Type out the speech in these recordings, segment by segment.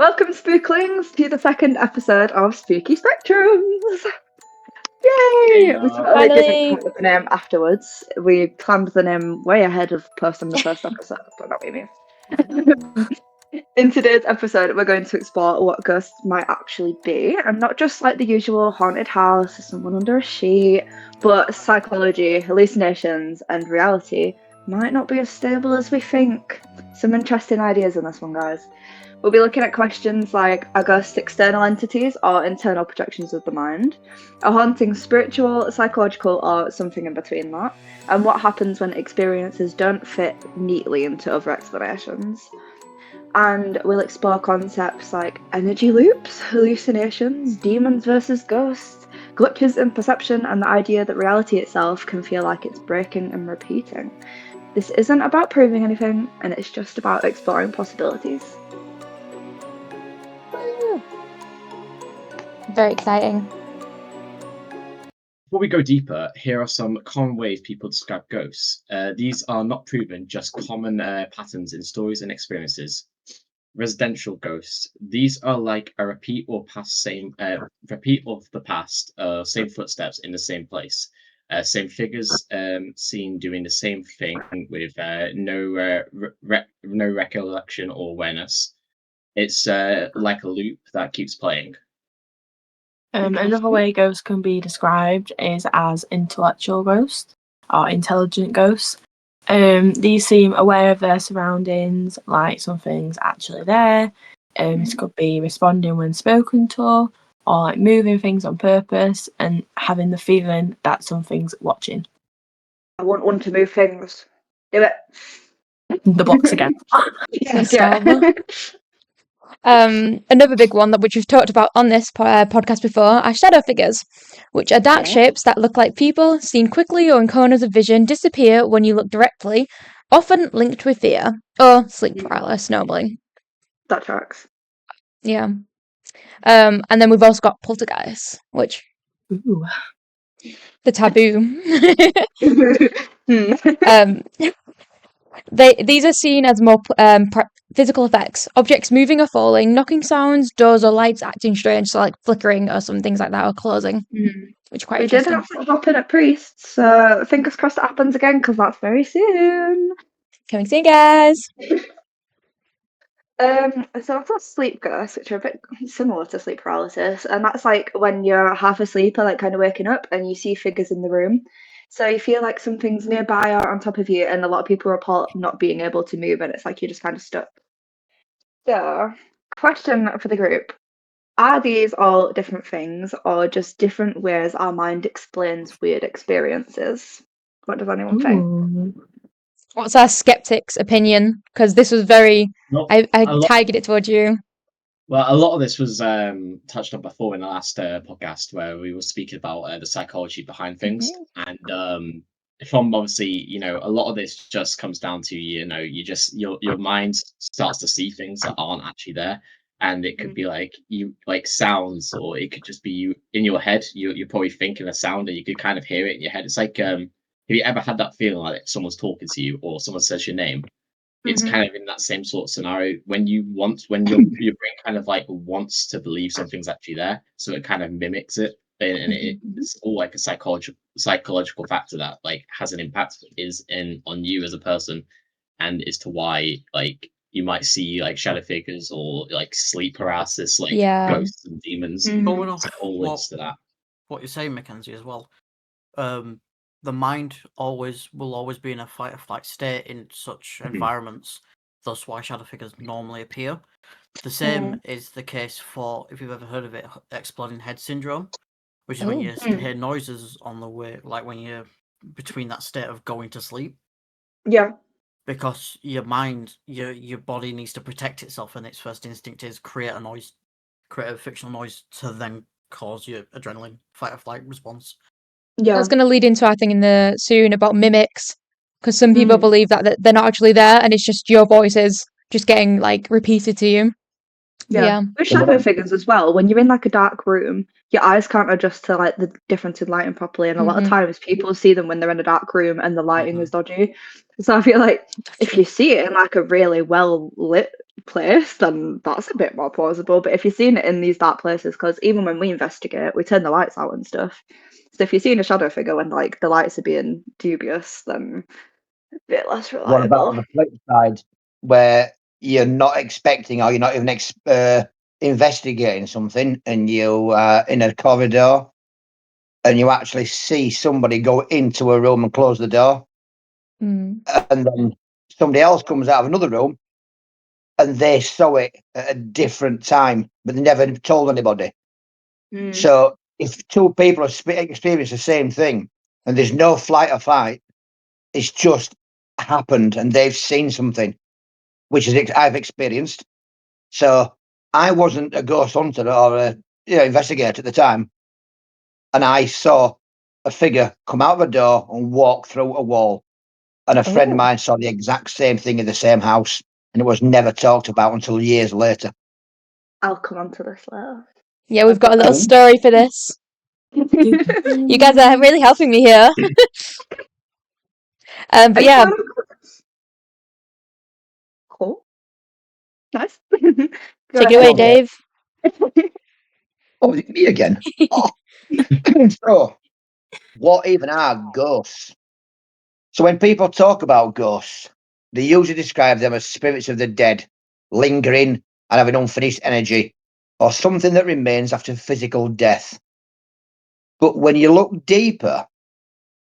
Welcome, Spooklings, to the second episode of Spooky Spectrums. Yay! We totally didn't come up with the name afterwards. We planned the name way ahead of posting the first episode, but not me. In today's episode, we're going to explore what ghosts might actually be, and not just like the usual haunted house or someone under a sheet, but psychology, hallucinations, and reality might not be as stable as we think. Some interesting ideas in this one, guys. We'll be looking at questions like, are ghosts external entities or internal projections of the mind? Are hauntings spiritual, psychological, or something in between that? And what happens when experiences don't fit neatly into other explanations? And we'll explore concepts like energy loops, hallucinations, demons versus ghosts, glitches in perception, and the idea that reality itself can feel like it's breaking and repeating. This isn't about proving anything, and it's just about exploring possibilities. Very exciting. Before we go deeper, here are some common ways people describe ghosts. These are not proven, just common patterns in stories and experiences. Residential ghosts. These are like a repeat of the past, same footsteps in the same place, same figures seen doing the same thing with no recollection or awareness. It's like a loop that keeps playing. Another way ghosts can be described is as intellectual ghosts or intelligent ghosts. These seem aware of their surroundings, like something's actually there. This could be responding when spoken to, or like moving things on purpose and having the feeling that something's watching. I want one to move things. Do it. The box again. Another big one which we've talked about on this podcast before are shadow figures, which are dark shapes that look like people, seen quickly or in corners of vision, disappear when you look directly, often linked with fear or sleep paralysis normally. That tracks. Yeah. And then we've also got poltergeists, which Ooh. the taboo. These are seen as more physical effects, objects moving or falling, knocking sounds, doors or lights acting strange, so like flickering or some things like that, or closing, which is quite interesting. We did have happen at Priests, so fingers crossed it happens again, because that's very soon. Coming soon, guys! So I've got sleep ghosts, which are a bit similar to sleep paralysis, and that's like when you're half asleep or like kind of waking up and you see figures in the room. So you feel like something's nearby or on top of you, and a lot of people report not being able to move, and it's like you're just kind of stuck. So, question for the group. Are these all different things, or just different ways our mind explains weird experiences? What does anyone think? What's our skeptic's opinion? Because this was very... I targeted it towards you. Well, a lot of this was touched on before in the last podcast where we were speaking about the psychology behind things. And from obviously, a lot of this just comes down to, your mind starts to see things that aren't actually there. And it could be like sounds, or it could just be you in your head. You're probably thinking a sound and you could kind of hear it in your head. It's like, have you ever had that feeling like someone's talking to you or someone says your name? It's kind of in that same sort of scenario when your brain kind of like wants to believe something's actually there, so it kind of mimics it, and it's all like a psychological factor that like has an impact on you as a person, and as to why like you might see like shadow figures or like sleep paralysis, like ghosts and demons. Going off all links to that. What you're saying, Mackenzie, as well. The mind will always be in a fight or flight state in such environments. Thus, why shadow figures normally appear. The same is the case for, if you've ever heard of it, exploding head syndrome, which is when you hear noises on the way, like when you're between that state of going to sleep. Yeah. Because your mind, your body needs to protect itself, and its first instinct is create a fictional noise to then cause your adrenaline fight or flight response. Yeah. That's going to lead into our thing soon about mimics, because some people believe that they're not actually there and it's just your voices just getting like repeated to you. Yeah. With shadow figures as well, when you're in like a dark room, your eyes can't adjust to like the difference in lighting properly, and a lot of times people see them when they're in a dark room and the lighting is dodgy. So I feel like if you see it in like a really well lit place, then that's a bit more plausible. But if you're seeing it in these dark places, because even when we investigate, we turn the lights out and stuff. So if you're seeing a shadow figure when like the lights are being dubious, then a bit less What about on reliable. the flip side, where you're not expecting or you're not even investigating something, and you in a corridor, and you actually see somebody go into a room and close the door, Mm. and then somebody else comes out of another room, and they saw it at a different time, but they never told anybody. Mm. So if two people have experienced the same thing, and there's no flight or fight, it's just happened, and they've seen something, which is I've experienced. So I wasn't a ghost hunter or a investigator at the time, and I saw a figure come out of a door and walk through a wall. And a friend of Oh. mine saw the exact same thing in the same house, and it was never talked about until years later. I'll come on to this later. Yeah, we've got a little story for this. You guys are really helping me here. But yeah, Cool. Nice. take it away, ahead. Dave. Oh, is it me again? Oh. So, what even are ghosts? So, when people talk about ghosts, they usually describe them as spirits of the dead, lingering and having unfinished energy, or something that remains after physical death. But when you look deeper,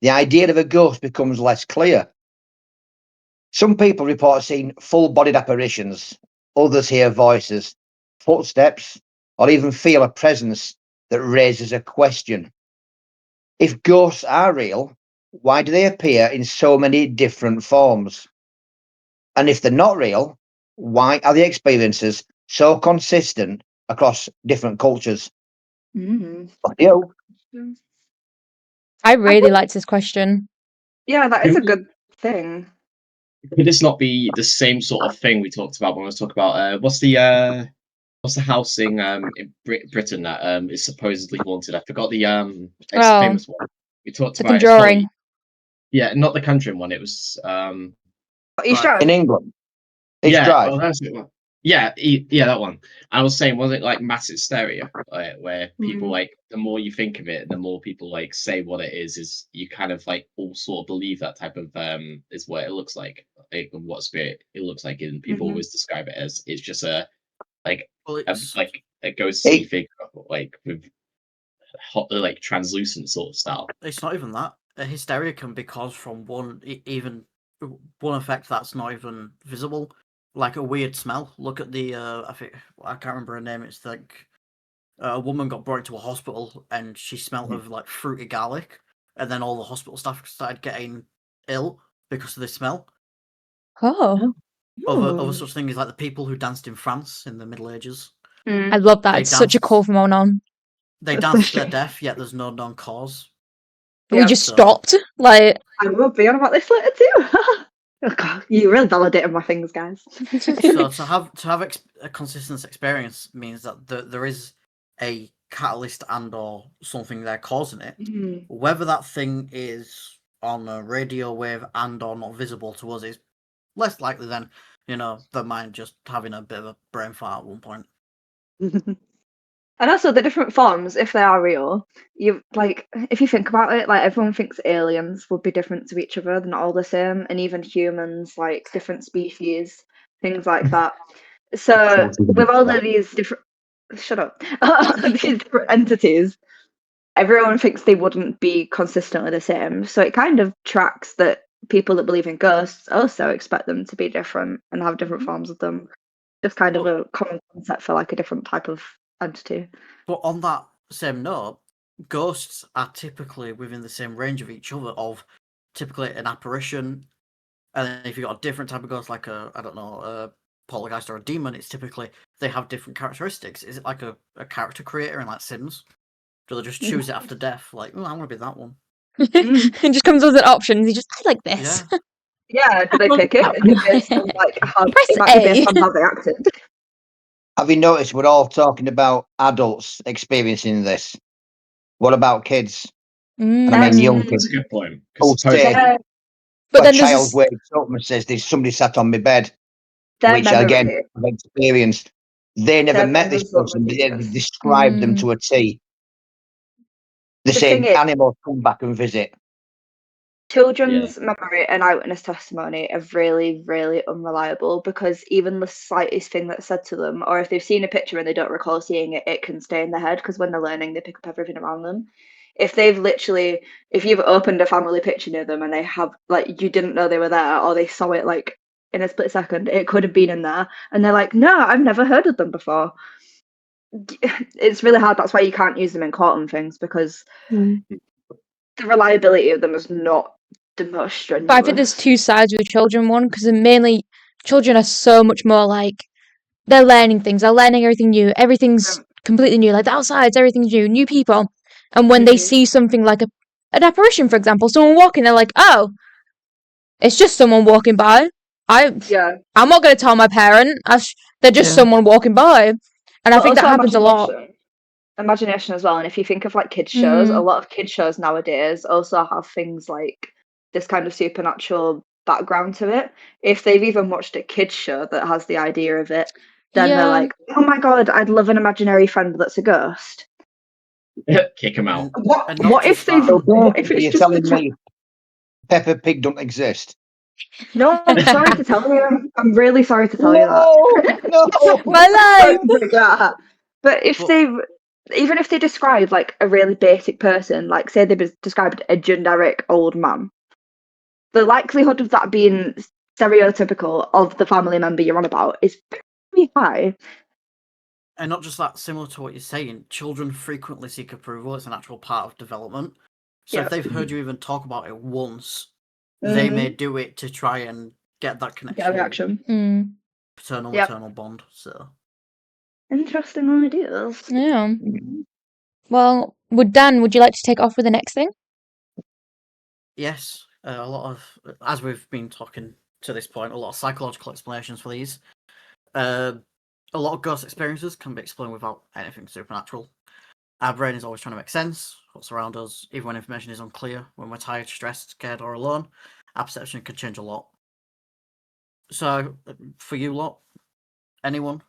the idea of a ghost becomes less clear. Some people report seeing full-bodied apparitions, others hear voices, footsteps, or even feel a presence that raises a question. If ghosts are real, why do they appear in so many different forms? And if they're not real, why are the experiences so consistent across different cultures? Mm. Fuck you. I really liked this question. Yeah, that is a good thing. Could this not be the same sort of thing we talked about when I was talking about what's the housing in Britain that is supposedly haunted? I forgot the it's a Oh, famous one. We talked The about it's called, Conjuring. yeah, not the Conjuring one. It was East Right. In Drive. England, it's yeah, Drive. oh, that's it. Yeah, yeah, that one. I was saying, was it like mass hysteria, where people like the more you think of it, the more people like say what it is. Is you kind of like all sort of believe that type of is what it looks like what spirit it looks like, and people always describe it as it's just a like Well, it's like a ghostly It, figure like with hot like translucent sort of style. it's not even that. A hysteria can be caused from even one effect that's not even visible, like a weird smell. Look at the I can't remember her name. It's like a woman got brought into a hospital and she smelled of like fruity garlic, and then all the hospital staff started getting ill because of this smell. Oh, Other such thing is like the people who danced in France in the Middle Ages. I love that. They It's such a danced. cool phenomenon. They That's so danced to their strange. death, yet there's no known cause. We Yeah. just So stopped. Like, I will be on about this later too. Oh God, you really validated my things, guys. so to have a consistent experience means that there is a catalyst and or something there causing it. Whether that thing is on a radio wave and or not visible to us is less likely than the mind just having a bit of a brain fart at one point. And also the different forms, if they are real, you like if you think about it, like everyone thinks aliens would be different to each other, they're not all the same, and even humans, like different species, things like that. So with all of these different shut up. These different entities, everyone thinks they wouldn't be consistently the same. So it kind of tracks that people that believe in ghosts also expect them to be different and have different forms of them. Just kind of a common concept for like a different type of entity. But on that same note, ghosts are typically within the same range of each other of typically an apparition, and then if you've got a different type of ghost, like a poltergeist or a demon, it's typically they have different characteristics. Is it like a character creator in like Sims? Do they just choose it after death? Like, oh, I'm gonna be that one. it just comes with an option. You just, I like this. Yeah. Yeah, do they pick it? Is it based on like how Press it might be based A. on how they acted? have you noticed we're all talking about adults experiencing this? What about kids? And I mean young That's kids a good point. who Because say, Yeah. But a then there's child this, wakes up and says, "There's somebody sat on my bed." Their which again memory, I've experienced. They never their met this memories won't person, but repeat they this. described them to a T. They The say thing is, animals come back and visit. children's memory and eyewitness testimony are really, really unreliable because even the slightest thing that's said to them, or if they've seen a picture and they don't recall seeing it, it can stay in their head because when they're learning, they pick up everything around them. If you've opened a family picture near them and they have, like, you didn't know they were there or they saw it, like, in a split second, it could have been in there. And they're like, no, I've never heard of them before. It's really hard. That's why you can't use them in court and things because the reliability of them is not the most strenuous. But I think there's two sides with the children one, because mainly children are so much more like, they're learning things, they're learning everything new, everything's completely new, like the outsides, everything's new people. And when they see something like an apparition, for example, someone walking, they're like, oh, it's just someone walking by. I'm not going to tell my parent. They're just someone walking by. And I think that happens a lot. Imagination as well. And if you think of like kids shows, a lot of kids shows nowadays also have things like this kind of supernatural background to it. If they've even watched a kids show that has the idea of it, then they're like, oh my god, I'd love an imaginary friend that's a ghost. Kick them out. What if You're telling me Peppa Pig don't exist? No, I'm sorry to tell you. I'm really sorry to tell you that. No, my life. But even if they describe like a really basic person, like say they described a generic old man, the likelihood of that being stereotypical of the family member you're on about is pretty high. And not just that, similar to what you're saying, children frequently seek approval. It's an actual part of development. So if they've heard you even talk about it once, they may do it to try and get that connection. Get a reaction. Paternal-maternal bond. So interesting ideas. Yeah. Well, would you like to take off with the next thing? Yes, a lot of, as we've been talking to this point, a lot of psychological explanations for these. A lot of ghost experiences can be explained without anything supernatural. Our brain is always trying to make sense of what's around us, even when information is unclear. When we're tired, stressed, scared, or alone, our perception can change a lot. So, for you lot, anyone,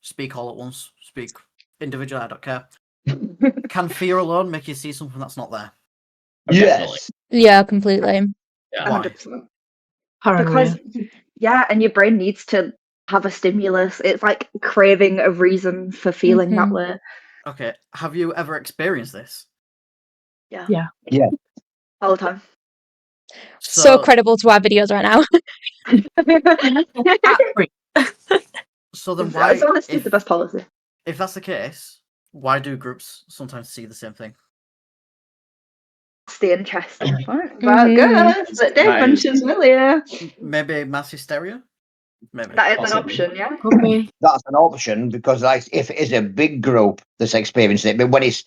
speak all at once, speak individually, I don't care. Can fear alone make you see something that's not there? Yes. Yeah, completely. Yeah. 100%. Because, and your brain needs to have a stimulus. It's like craving a reason for feeling that way. Okay, have you ever experienced this? Yeah. All the time. So credible to our videos right now. So then why, it's honestly the best policy. If that's the case, why do groups sometimes see the same thing? That's the interesting part about ghosts that Dave mentions earlier. Maybe mass hysteria? Maybe. That is an option, yeah. That's an option because if it is a big group that's experiencing it, but when it's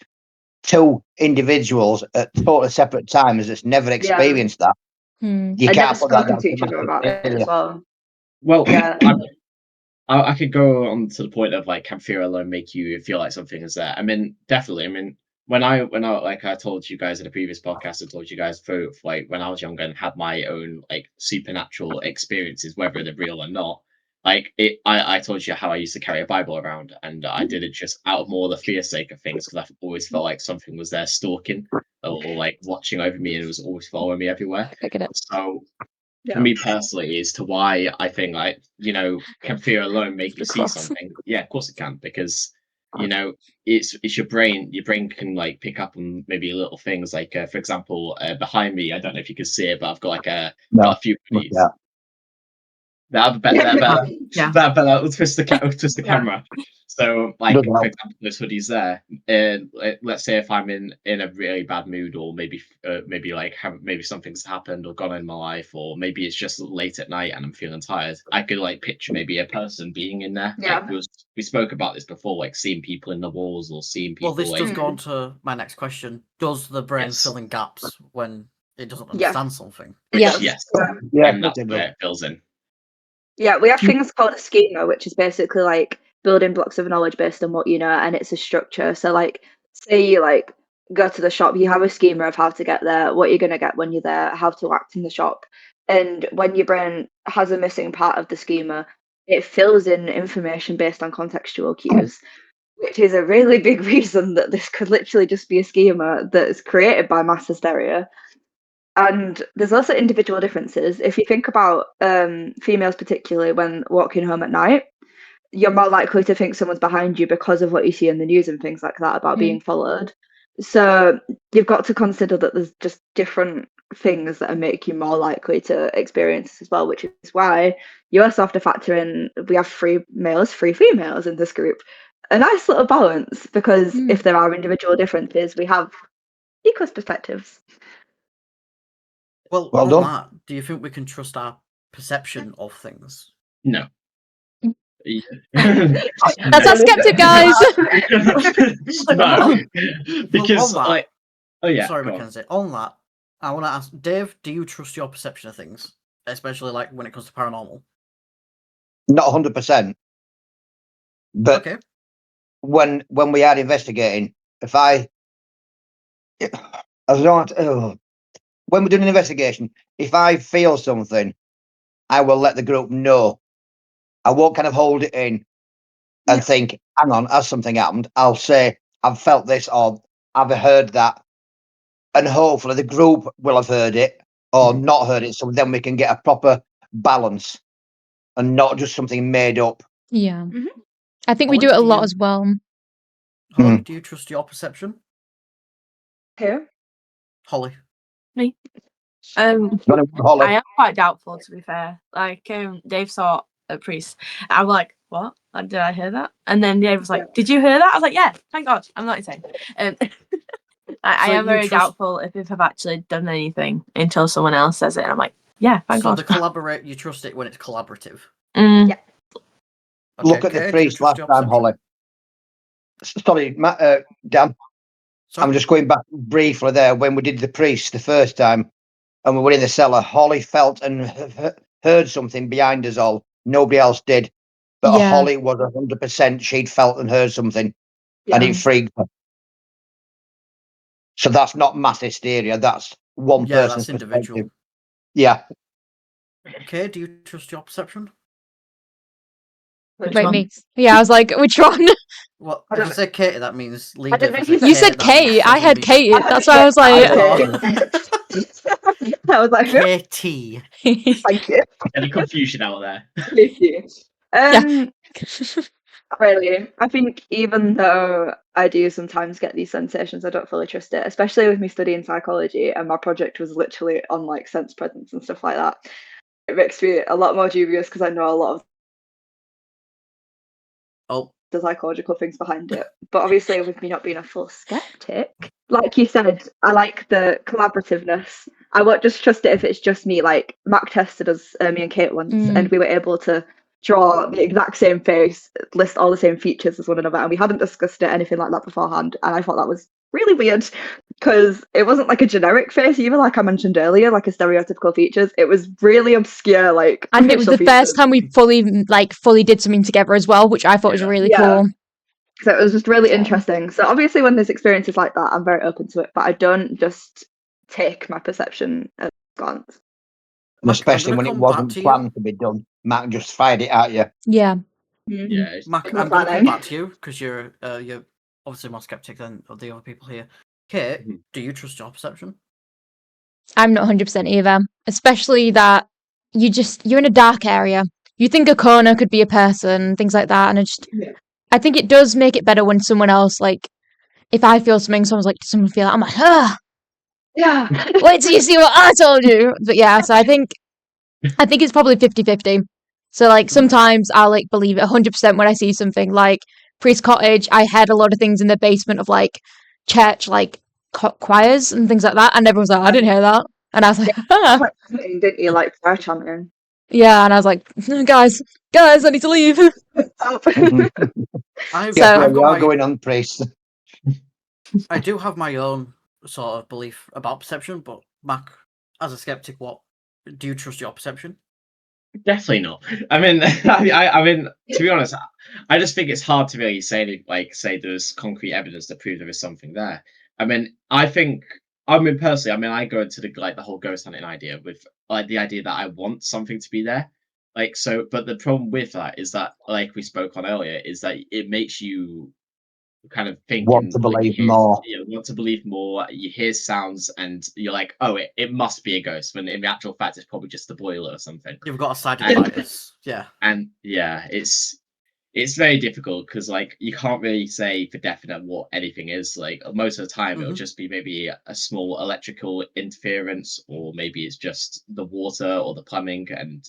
two individuals at totally separate times that's never experienced that, you can't put that down to each other about it as well. Well, I could go on to the point of like, can fear alone make you feel like something is there? I mean, definitely. I mean, when I like I told you guys in a previous podcast, I told you guys for like when I was younger and had my own like supernatural experiences, whether they're real or not. Like I told you how I used to carry a Bible around, and I did it just out of more the fear sake of things because I always felt like something was there stalking or like watching over me, and it was always following me everywhere. So for me personally, as to why I think like can fear alone make you see something? Yeah, of course it can, because it's your brain. Your brain can like pick up on maybe little things like, for example, behind me. I don't know if you can see it, but I've got like got a few hoodies. That better twist the camera. So, like, for example, those hoodies there. Let's say if I'm in a really bad mood, or maybe like maybe something's happened or gone in my life, or maybe it's just late at night and I'm feeling tired. I could like picture maybe a person being in there. Yeah. Like we spoke about this before, like seeing people in the walls or seeing people. Well, this does go on to my next question: does the brain fill in gaps when it doesn't understand something? Yes. And that's where it fills in. Yeah, we have things called a schema, which is basically like building blocks of knowledge based on what you know, and it's a structure. So like say you like go to the shop, you have a schema of how to get there, what you're going to get when you're there, how to act in the shop. And when your brain has a missing part of the schema, it fills in information based on contextual cues, which is a really big reason that this could literally just be a schema that is created by mass hysteria. And there's also individual differences. If you think about females, particularly when walking home at night, you're more likely to think someone's behind you because of what you see in the news and things like that about being followed. So you've got to consider that there's just different things that make you more likely to experience this as well, which is why you also have to factor in we have 3 males, 3 females in this group. A nice little balance, because if there are individual differences, we have equal perspectives. Well, Well on done. that, do you think we can trust our perception of things? No. That's our skeptic, guys. No, because on that, like, oh yeah. sorry, go on. Mackenzie. On that, I want to ask Dave: do you trust your perception of things, especially like when it comes to paranormal? Not 100%. But Okay. when we are investigating, if I as not, when we're doing an investigation, if I feel something, I will let the group know. I won't kind of hold it in and think, hang on, has something happened? I'll say, I've felt this, or I've heard that. And hopefully the group will have heard it or not heard it. So then we can get a proper balance and not just something made up. Yeah. I think we do it a lot as well. Holly, do you trust your perception? Who? Holly. Me. Holly. I am quite doubtful, to be fair. Like, Dave saw a priest. I'm like, what? Like, did I hear that? And then Dave was like, did you hear that? I was like, yeah, thank God. I'm not insane. I am very doubtful if I've actually done anything until someone else says it. And I'm like, yeah, thank God. You trust it when it's collaborative. Yeah. Okay, Look at the priest last time, Holly. Sorry, Dan. Sorry? I'm just going back briefly there when we did the priest the first time and we were in the cellar. Holly felt and heard something behind us all. Nobody else did. But Holly was 100%. She'd felt and heard something and it freaked her. So that's not mass hysteria. That's one person's that's individual. Yeah. Okay, do you trust your perception? Wait, me. Yeah, I was like, which one? Well, if you said Katie, that means leave it. You said Kate. I had Kate. That's why I was like. I was like, Katie. Thank you. Any confusion out there? Thank you. Really, I think even though I do sometimes get these sensations, I don't fully trust it, especially with me studying psychology and my project was literally on like sense presence and stuff like that. It makes me a lot more dubious because I know a lot of the psychological things behind it. But obviously, with me not being a full skeptic, like you said, I like the collaborativeness. I won't just trust it if it's just me. Like Mac tested us, me and Kate once, and we were able to draw the exact same face, list all the same features as one another, and we hadn't discussed it anything like that beforehand. And I thought that was really weird because it wasn't like a generic face either, like I mentioned earlier, like a stereotypical features. It was really obscure, like. And it was the first time we fully did something together as well, which I thought was really cool. So it was just really interesting. So obviously, when there's experiences like that, I'm very open to it, but I don't just take my perception at a glance. Especially when it wasn't planned to be done. Matt just fired it at you. Yeah. Yeah. Mac, I'm going to come back to you because you're obviously more skeptic than the other people here. Kate, do you trust your perception? I'm not 100% either. Especially that you're in a dark area. You think a corner could be a person, things like that, and I think it does make it better when someone else, like, if I feel something, someone's like, does someone feel that? I'm like, yeah. Wait till you see what I told you. But yeah, so I think it's probably 50-50. So like sometimes I'll like believe it 100% when I see something like Priest Cottage. I heard a lot of things in the basement of like church, like choirs and things like that, and everyone's like, I didn't hear that, and I was like, Didn't you like prayer chanting? Yeah, and I was like, guys, I need to leave. I've we are got going on Priest. I do have my own sort of belief about perception, but Mac, as a skeptic, what do you trust your perception? Definitely not. I mean, I mean, to be honest, I just think it's hard to really say there's concrete evidence to prove there is something there. I mean, personally, I go into the whole ghost hunting idea with like the idea that I want something to be there. Like, so, but the problem with that is that, like we spoke on earlier, is that it makes you kind of think Want and to like, believe more. you want to believe more. You hear sounds and you're like, oh, it must be a ghost, when in the actual fact it's probably just the boiler or something. You've got a side And- bias. Yeah. And yeah, it's very difficult because like you can't really say for definite what anything is. Like most of the time, it'll Mhm. just be maybe a small electrical interference, or maybe it's just the water or the plumbing,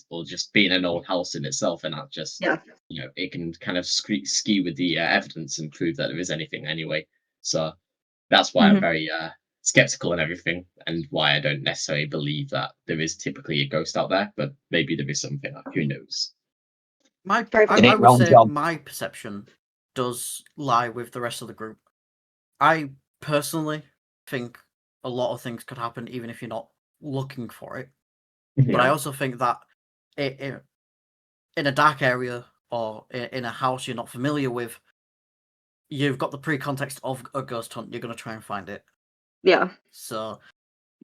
or just being an old house in itself, and that just Yeah. it can kind of skew with the evidence and prove that there is anything anyway. So that's why I'm very skeptical and everything, and why I don't necessarily believe that there is typically a ghost out there, but maybe there is something. Who knows? I It ain't would wrong, say John. my perception does lie with the rest of the group. I personally think a lot of things could happen even if you're not looking for it. But I also think that in a dark area or in a house you're not familiar with, you've got the pre-context of a ghost hunt. You're going to try and find it. Yeah. So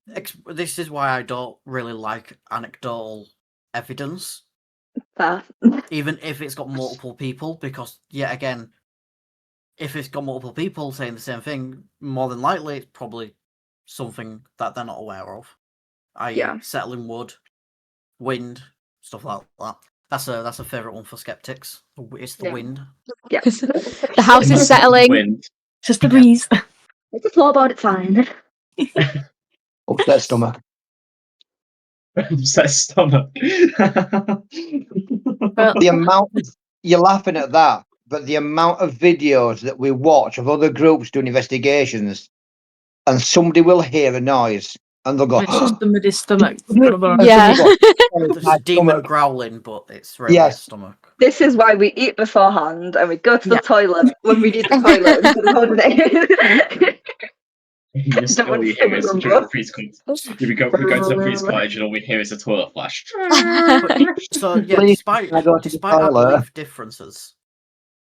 this is why I don't really like anecdotal evidence, Fair. even if it's got multiple people, because yet again, if it's got multiple people saying the same thing, more than likely it's probably something that they're not aware of, i.e., Yeah. settling wood, wind, stuff like that. That's a favourite one for skeptics. It's the Yeah. wind. Yeah. The house is Wind. settling. Just the breeze. It's a floorboard, it's fine. Upset stomach. Upset stomach. Well, The amount of, you're laughing at that, but the amount of videos that we watch of other groups doing investigations, and somebody will hear a noise and they'll go, it's just somebody's stomach. and Yeah. somebody go, There's "My a demon stomach." growling, but it's really Yes. a stomach. This is why we eat beforehand and we go to the Yeah. toilet when we need the toilet instead of holding it. Just Don't all want you hear is stomach during the rumble. priest cottage. We go to the priest cottage and all we hear is a toilet flash. So yeah, Please, despite can I go to the despite our toilet? belief differences,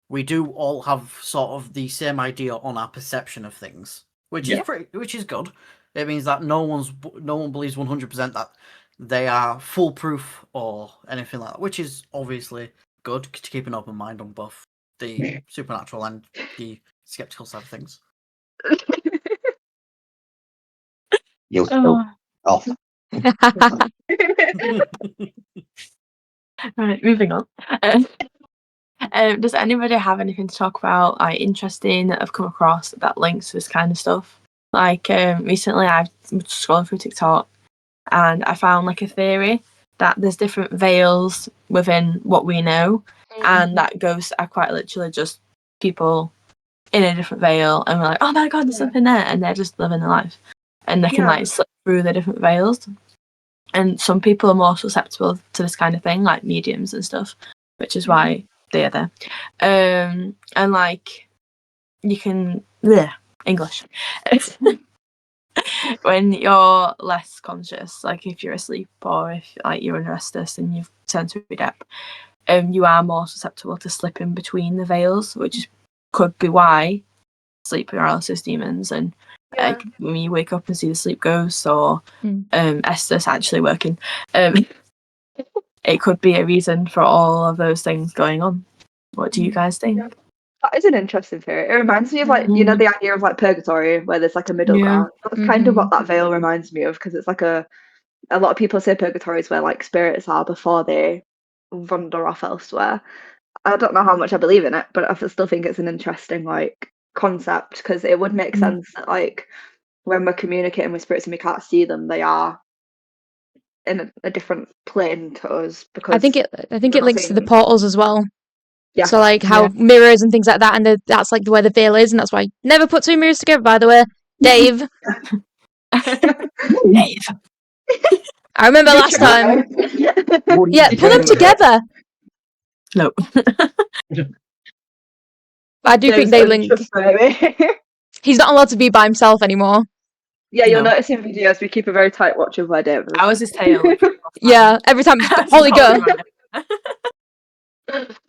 we do all have sort of the same idea on our perception of things, which Yeah. is good. It means that no one believes 100% that they are foolproof or anything like that, which is obviously good to keep an open mind on both the supernatural and the skeptical side of things. You Oh, off. right, moving on. Does anybody have anything to talk about, like interesting that I've come across that links to this kind of stuff? Like recently, I've been scrolling through TikTok and I found like a theory that there's different veils within what we know, and that ghosts are quite literally just people in a different veil, and we're like, oh my god, there's something there, and they're just living their life, and they can like slip through the different veils. And some people are more susceptible to this kind of thing, like mediums and stuff, which is why they are there. And like you can English. When you're less conscious, like if you're asleep or if like you're restless and you've turned to a depth, you are more susceptible to slipping between the veils, which could be why sleep paralysis demons and like when you wake up and see the sleep ghosts or Estes actually working, it could be a reason for all of those things going on. What do you guys think? That is an interesting theory. It reminds me of like, you know, the idea of like purgatory where there's like a middle Yeah. ground. That's kind of what that veil reminds me of, because it's like a lot of people say purgatory is where like spirits are before they wander off elsewhere. I don't know how much I believe in it, but I still think it's an interesting like concept, because it would make sense that like when we're communicating with spirits and we can't see them, they are in a different plane to us, because I think it we're not links to seeing the them. portals as well. Yeah. So like how mirrors and things like that, and that's like where the veil is, and that's why never put two mirrors together. By the way, Dave. Dave. I remember last time. Yeah, put them together. No. I do think they link. He's not allowed to be by himself anymore. Yeah, you'll No. notice in videos we keep a very tight watch of where David is. How was his tail? Yeah, every time Holly go.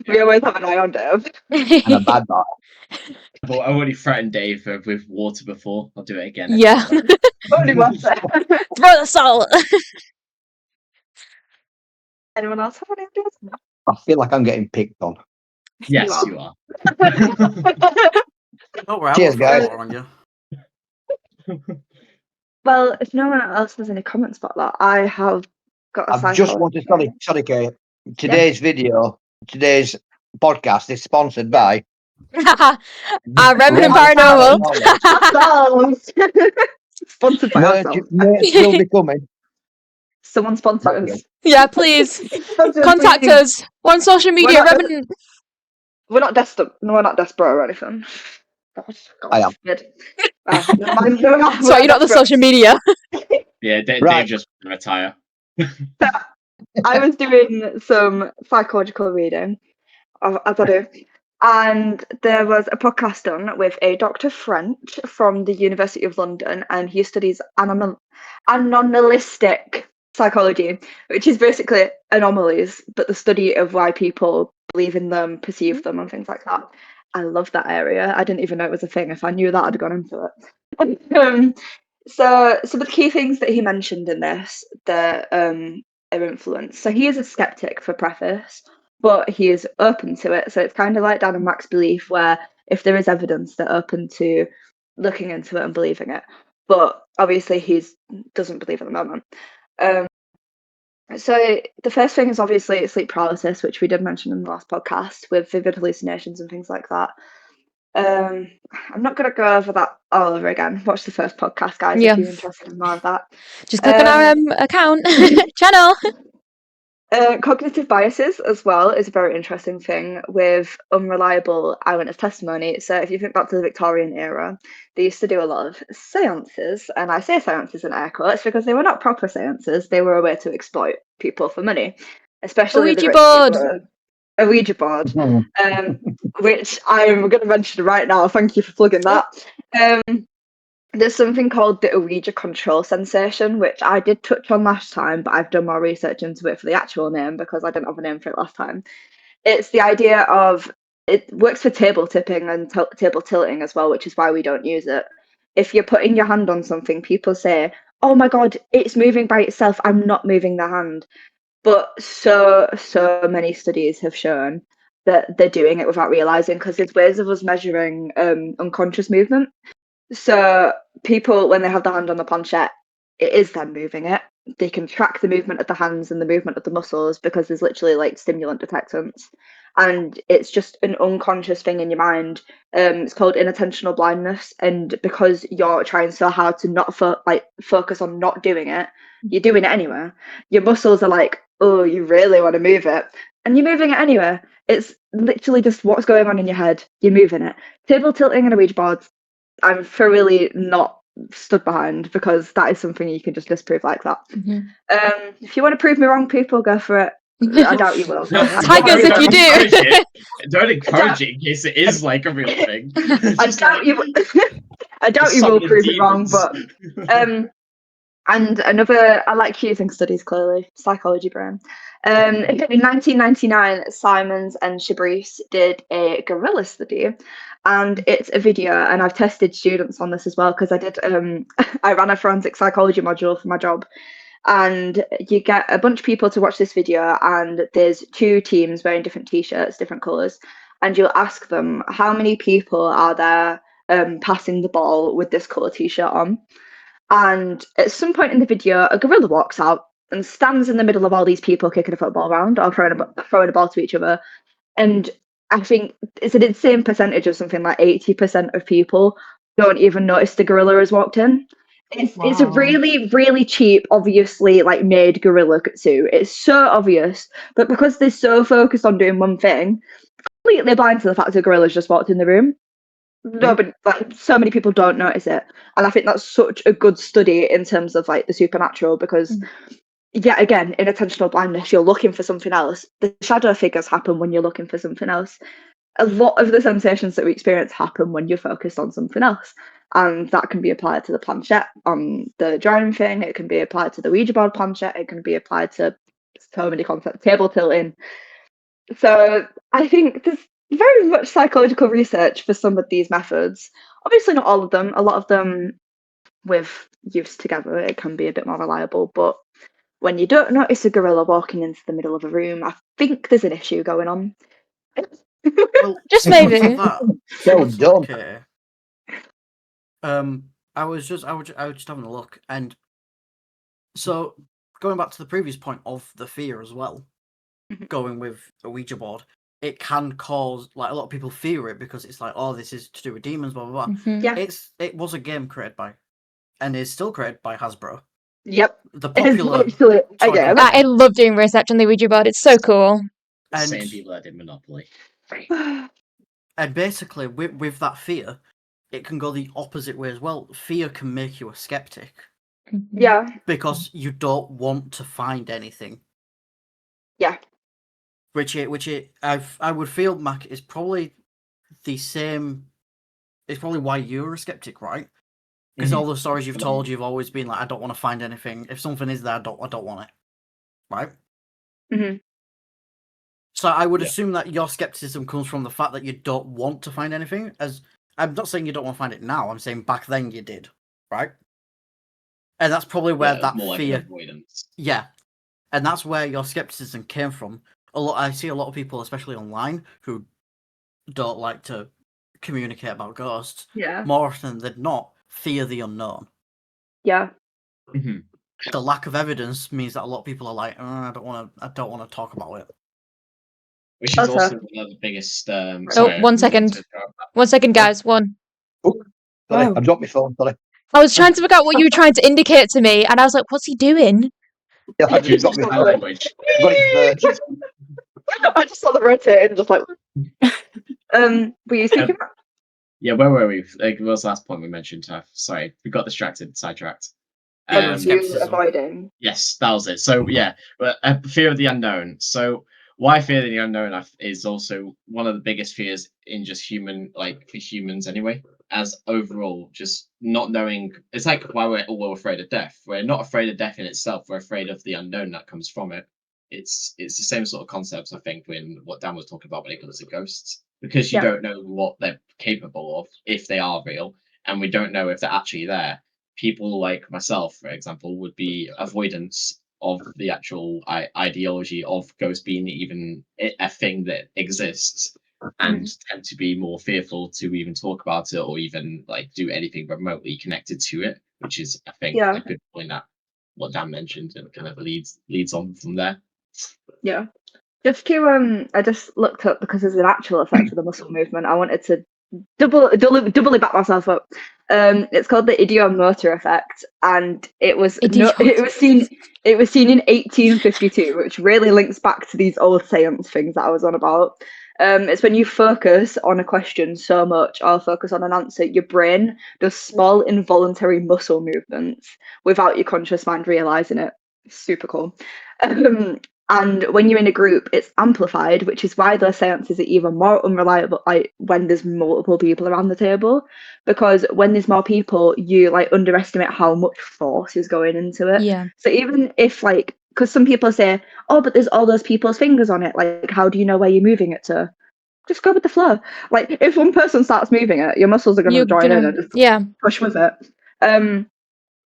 We always have an eye on Dave. I'm a bad boy. I've already threatened Dave with water before. I'll do it again. Yeah. Only once. Throw the salt. Anyone else have any ideas? I feel like I'm getting picked on. Yes, you are. Don't worry, I Cheers, won't throw guys. water on you. Well, if no one else has any comments about that, I have got a I just want to sorry, Kay. Today's podcast is sponsored by Revenant Revenant Paranormal. ourselves. Sponsored by ourselves. merch will be coming. Someone sponsor Thank us. Yeah, please. Sponsor us, Contact please. us. We're on social media, not- Revenant. We're not desperate. No, we're not desperate or anything. God, I am. forbid. Never mind, never mind, Sorry, you're not the desperate. social media. Yeah, Dave Right. just retire. I was doing some psychological reading, as I do, and there was a podcast done with a Dr. French from the University of London, and he studies anomalistic psychology, which is basically anomalies, but the study of why people believe in them, perceive them, and things like that. I love that area. I didn't even know it was a thing. If I knew that, I'd have gone into it. So the key things that he mentioned in this that are influenced. So he is a skeptic, for preface, but he is open to it. So it's kind of like Dan and Mac's belief, where if there is evidence, they're open to looking into it and believing it. But obviously, he doesn't believe at the moment. So the first thing is obviously sleep paralysis, which we did mention in the last podcast, with vivid hallucinations and things like that. I'm not going to go over that all over again. Watch the first podcast, guys, Yeah. if you're interested in more of that. Just click on our account channel. Cognitive biases as well is a very interesting thing with unreliable eyewitness testimony. So if you think back to the Victorian era, they used to do a lot of seances, and I say seances in air quotes because they were not proper seances. They were a way to exploit people for money, especially the Ouija rich board. people. A Ouija board, which I'm going to mention right now. Thank you for plugging that. There's something called the Ouija control sensation, which I did touch on last time, but I've done more research into it for the actual name because I didn't have a name for it last time. It's the idea of, it works for table tipping and table tilting as well, which is why we don't use it. If you're putting your hand on something, people say, "Oh my God, it's moving by itself. I'm not moving the hand." But so many studies have shown that they're doing it without realizing, because there's ways of us measuring unconscious movement. So people, when they have the hand on the planchette, it is them moving it. They can track the movement of the hands and the movement of the muscles because there's literally like stimulant detectants, and it's just an unconscious thing in your mind. It's called inattentional blindness, and because you're trying so hard to not focus on not doing it, you're doing it anyway. Your muscles are like, "Oh, you really want to move it," and you're moving it anyway. It's literally just what's going on in your head. You're moving it. Table tilting and a Ouija board, I'm thoroughly not stood behind, because that is something you can just disprove like that. If you want to prove me wrong, people, go for it. I doubt you will. Tag us if you do. Don't encourage it in case it is like a real thing. I doubt you. I doubt you will prove me wrong, but and another, I like using studies, clearly, psychology brain. In 1999, Simons and Shabrice did a gorilla study, and it's a video, and I've tested students on this as well, because I did I ran a forensic psychology module for my job, and you get a bunch of people to watch this video, and there's two teams wearing different t-shirts, different colours, and you'll ask them how many people are there passing the ball with this colour t-shirt on. And at some point in the video, a gorilla walks out and stands in the middle of all these people kicking a football around or throwing a ball to each other. And I think it's an insane percentage of something like 80% of people don't even notice the gorilla has walked in. It's a really, really cheap, obviously like made gorilla suit. It's so obvious, but because they're so focused on doing one thing, completely blind to the fact that gorilla's just walked in the room. No, but like so many people don't notice it, and I think that's such a good study in terms of like the supernatural, because yet again, in attentional blindness, you're looking for something else. The shadow figures happen when you're looking for something else. A lot of the sensations that we experience happen when you're focused on something else, and that can be applied to the planchette on the drawing thing. It can be applied to the Ouija board planchette. It can be applied to so many concepts, table tilting. So I think there's very much psychological research for some of these methods. Obviously, not all of them. A lot of them, with use together, it can be a bit more reliable. But When you don't notice a gorilla walking into the middle of a room, I think there's an issue going on. Well, Just similar maybe. to that, So similar to dumb. that, Katie, I was just having a look, and so going back to the previous point of the fear as well, Mhm. going with a Ouija board, it can cause, like, a lot of people fear it because it's like, oh, this is to do with demons, blah blah blah. Mhm. Yeah. It was a game created by, and is still created by Hasbro. Yep. The It's popular literally a toy game. company. I love doing research on the Ouija board. It's so cool. The And- same people that did Monopoly. And basically, with that fear, it can go the opposite way as well. Fear can make you a skeptic Yeah. because you don't want to find anything. Yeah. I would feel, Mac, is probably the same. It's probably why you're a skeptic, right? Because all the stories you've told, you've always been like, I don't want to find anything. If something is there, I don't want it, right? Mhm. So I would Yeah. assume that your skepticism comes from the fact that you don't want to find anything. As I'm not saying you don't want to find it now. I'm saying back then you did, right? And that's probably where that more fear, like an avoidance. yeah, and that's where your skepticism came from. I see a lot of people, especially online, who don't like to communicate about ghosts. Yeah. More often than not, fear the unknown. Yeah. Mhm. The lack of evidence means that a lot of people are like, I don't want to talk about it. Which is Also- also one of the biggest. Oh, Sorry, 1 second. 1 second, guys. One. Sorry, Wow. I dropped my phone. Sorry. I was trying to figure out what you were trying to indicate to me, and I was like, what's he doing? Yeah, I just dropped my phone. language. Got it perched. I just saw the rotating, just like. Were you speaking? Yeah, where were we? Like, what was the last point we mentioned? Sorry, we got distracted, sidetracked. Fear of You skepticism. avoiding. Yes, that was it. So yeah, but fear of the unknown. So why fear of the unknown is also one of the biggest fears in just for humans anyway. As overall, just not knowing. It's like why we're all afraid of death. We're not afraid of death in itself. We're afraid of the unknown that comes from it. It's the same sort of concepts, I think, when what Dan was talking about when it comes to ghosts, because you Yeah. don't know what they're capable of, if they are real, and we don't know if they're actually there. People like myself, for example, would be avoidance of the actual ideology of ghosts being even a thing that exists, and tend to be more fearful to even talk about it or even like do anything remotely connected to it, which is, I think, Yeah. a good point that what Dan mentioned and kind of leads on from there. Yeah. Just to I just looked up because there's an actual effect of the muscle movement. I wanted to doubly back myself up. It's called the idiomotor effect, and it was seen in 1852, which really links back to these old science things that I was on about. It's when you focus on a question so much or focus on an answer, your brain does small involuntary muscle movements without your conscious mind realizing it. Super cool. And when you're in a group, it's amplified, which is why those seances are even more unreliable, like when there's multiple people around the table, because when there's more people, you like underestimate how much force is going into it. Yeah. So even if like, because some people say, oh, but there's all those people's fingers on it, like how do you know where you're moving it to? Just go with the flow. Like if one person starts moving it, your muscles are going to join in and just push with it.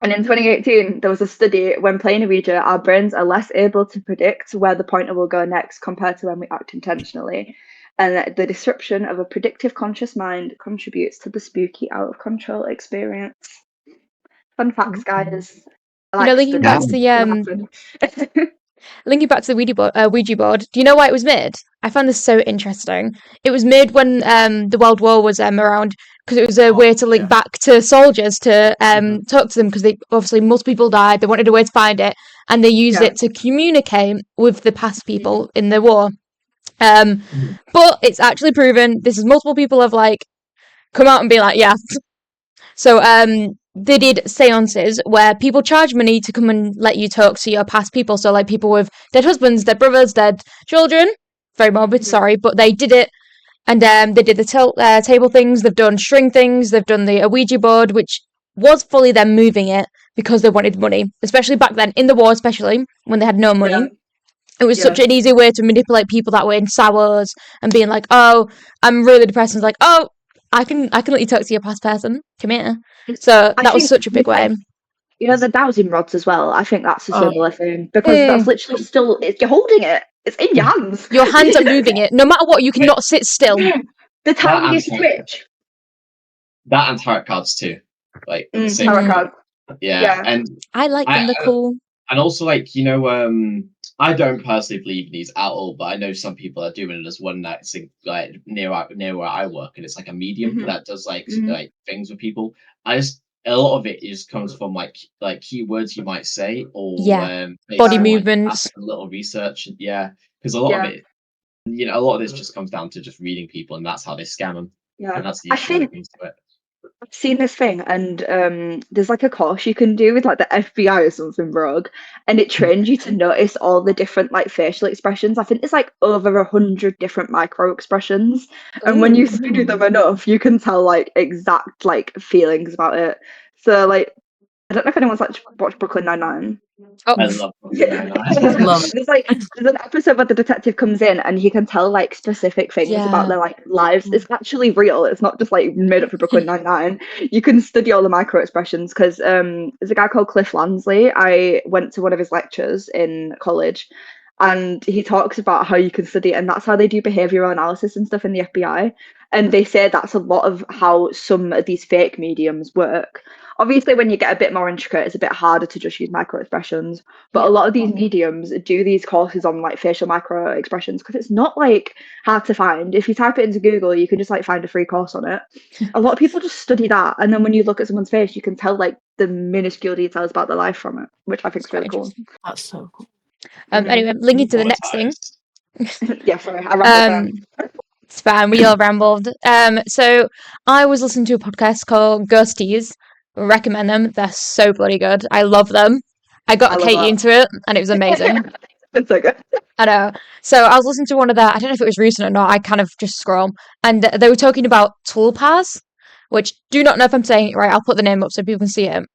And in 2018, there was a study when playing a Ouija, our brains are less able to predict where the pointer will go next compared to when we act intentionally. And the disruption of a predictive conscious mind contributes to the spooky out of control experience. Fun facts, guys. Linking back to the linking back to the Ouija board, do you know why it was made? I found this so interesting. It was made when the World War was around, because it was a way to link back to soldiers to talk to them, because obviously most people died. They wanted a way to find it, and they used it to communicate with the past people in the war. But it's actually proven. This is multiple people have like come out and be like, yeah. So they did seances where people charge money to come and let you talk to your past people. So like people with dead husbands, dead brothers, dead children. Very morbid, sorry, but they did it. And they did the table things. They've done string things. They've done the Ouija board, which was fully them moving it because they wanted money, especially back then in the war, especially when they had no money. Yeah. It was such an easy way to manipulate people that way in sours and being like, oh, I'm really depressed. And it's like, oh, I can let you talk to your past person. Come here. So that was such a big way. You know, the dowsing rods as well. I think that's a Oh. similar thing because that's literally still, you're holding it. It's in your hands. Your hands are moving it. No matter what, you cannot sit still. They're telling you and to twitch. that and tarot cards too, like the same. Tarot cards. Yeah. Yeah. And I like them. They're cool. And also, like, you know, I don't personally believe in these at all, but I know some people are doing it. There's one that's like near where I work, and it's like a medium that does like things with people. A lot of it just comes from like keywords you might say, or body on, movements, like, a little research. Because a lot of it, you know, a lot of this just comes down to just reading people, and that's how they scam them. Yeah, and that's the issue that comes to it. I've seen this thing, and there's like a course you can do with like the FBI or something rogue, and it trains you to notice all the different like facial expressions. I think there's like over 100 different micro expressions, and when you study them enough, you can tell like exact like feelings about it. So like, I don't know if anyone's like watched Brooklyn Nine-Nine. Oh. I love Brooklyn Nine-Nine. Love it. There's an episode where the detective comes in and he can tell like specific things about their like lives. It's actually real. It's not just like made up for Brooklyn Nine-Nine. You can study all the micro expressions because there's a guy called Cliff Lansley. I went to one of his lectures in college, and he talks about how you can study it, and that's how they do behavioral analysis and stuff in the FBI. And they say that's a lot of how some of these fake mediums work. Obviously, when you get a bit more intricate, it's a bit harder to just use micro expressions. But a lot of these mediums do these courses on like facial micro expressions because it's not like hard to find. If you type it into Google, you can just like find a free course on it. A lot of people just study that, and then when you look at someone's face, you can tell like the minuscule details about their life from it, which I think is really cool. That's so cool. Anyway, linking to the next thing. Yeah, sorry, I rambled there. It's fine. We all rambled. So I was listening to a podcast called Ghosties. Recommend them. They're so bloody good. I love them. I got Katie into it, and it was amazing. It's so good. I know. So I was listening to one of that. I don't know if it was recent or not. I kind of just scroll, and they were talking about tulpas, which do not know if I'm saying it right. I'll put the name up so people can see it.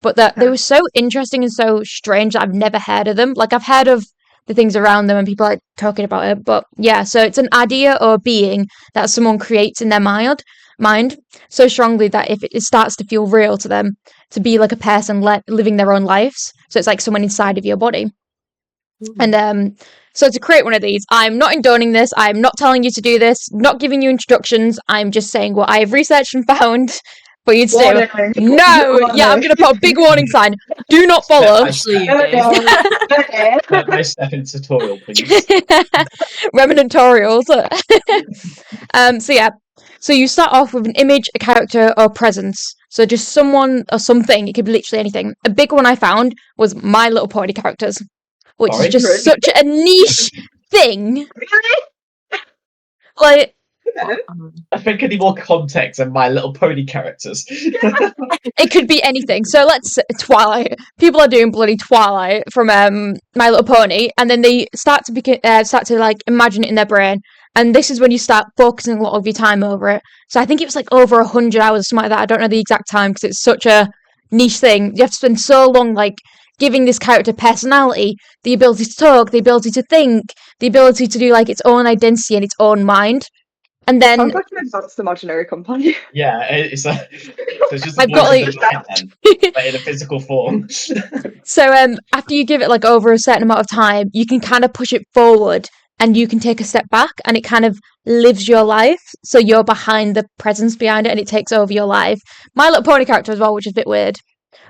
But that they were so interesting and so strange that I've never heard of them. Like I've heard of the things around them and people like talking about it, but yeah. So it's an idea or being that someone creates in their mind so strongly that if it starts to feel real to them, to be like a person living their own lives. So it's like someone inside of your body. And so to create one of these, I'm not endoning this. I'm not telling you to do this. Not giving you instructions. I'm just saying what I have researched and found for you to do. No, yeah, I'm gonna put a big warning sign. Do not follow. Actually, My step in tutorial, please. Remnantorials. So yeah. So you start off with an image, a character, or presence. So just someone or something. It could be literally anything. A big one I found was My Little Pony characters, which is just such a niche thing. Like, I think I need more context than My Little Pony characters. it could be anything. So let's Twilight. People are doing bloody Twilight from My Little Pony, and then they start to like imagine it in their brain. And this is when you start focusing a lot of your time over it. So I think it was like over 100 hours or something like that. I don't know the exact time because it's such a niche thing. You have to spend so long like giving this character personality, the ability to talk, the ability to think, the ability to do like its own identity and its own mind. And then sounds like an advanced imaginary company. Yeah, it's just I've got like but in a physical form. So after you give it like over a certain amount of time, you can kind of push it forward and you can take a step back and it kind of lives your life. So you're behind the presence behind it and it takes over your life. My Little Pony character as well, which is a bit weird.